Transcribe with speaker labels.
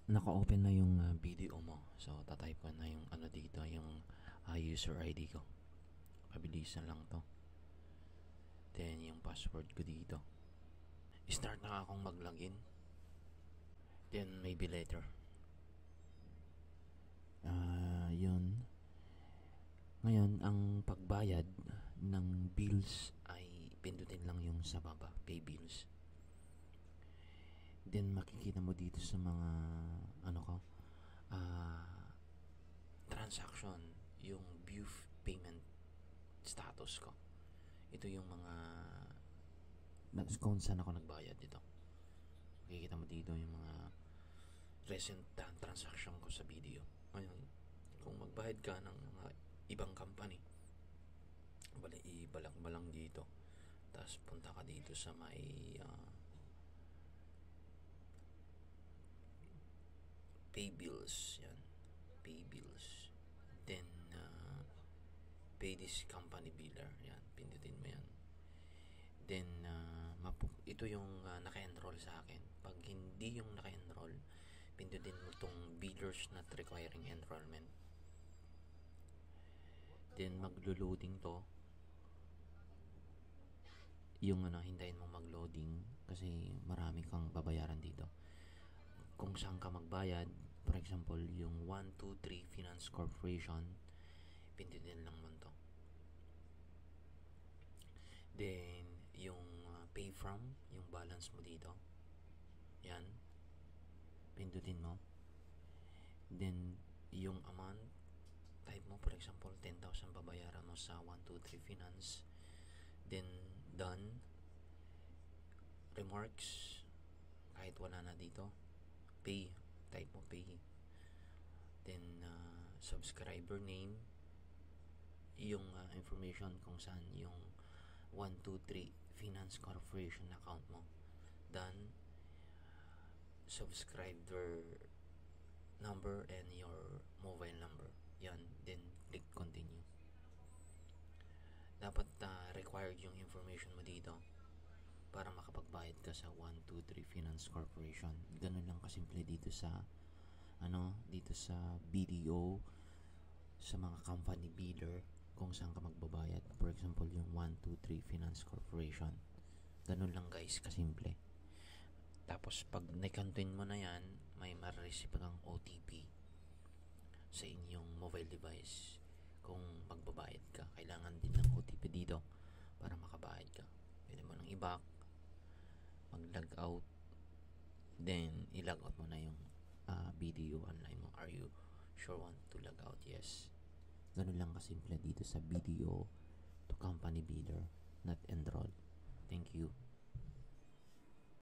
Speaker 1: naka-open na yung video mo. So, tatype ko na yung ano dito, yung user ID ko. Pabilisan lang to. Then, yung password ko dito. Start na akong mag-login. Then, maybe later. Yun. Ngayon, ang pagbayad ng bills ay pindutin lang yung sa baba, pay bills. Then, makikita mo dito sa mga transaction, yung view payment status ko. Ito yung mga kung saan ako nagbayad dito. Makikita mo dito yung mga recent transaction ko sa video. Ngayon, kung magbayad ka ng mga ibang company, ibalak mo lang dito. Tapos punta ka dito sa may pay bills. Yan. Pay bills. Then, pay this company biller. Yan. Pindutin mo yan. Then, ito yung naka-enroll sa akin. Pag hindi yung naka-enroll, pindutin mo itong billers not requiring enrollment. Then, maglo-loading to. Yung hintayin mo mag-loading kasi marami kang babayaran dito. Kung saan ka magbayad, for example, yung 123 Finance Corporation, pindutin lang mo to. Then, yung pay from, yung balance mo dito. Yan. Pindutin mo. Then, yung amount, type mo, for example, 10,000 babayaran mo sa 123 Finance. Then, done. Remarks, kahit wala na dito. Pay, type mo pay. Then, subscriber name, yung information kung saan yung 123 Finance Corporation account mo. Done. Subscriber number and your mobile number. Yan. Then, click continue. Dapat required yung information mo dito para makapagbayad ka sa 123 Finance Corporation. Ganun lang kasimple dito sa dito sa BDO, sa mga company biller, kung saan ka magbabayad. For example, yung 123 Finance Corporation. Ganun lang guys, kasimple. Tapos pag nakantin mo na yan, may ma-receive kang OTP sa inyong mobile device. Kung magbabayad ka, kailangan din ng OTP dito para makabayad ka. Pwede mo nang i-back, mag-log out, then i-log out mo na yung BDO online mo. Are you sure want to log out? Yes. Ganun lang kasimple dito sa BDO to company biller, not enroll. Thank you.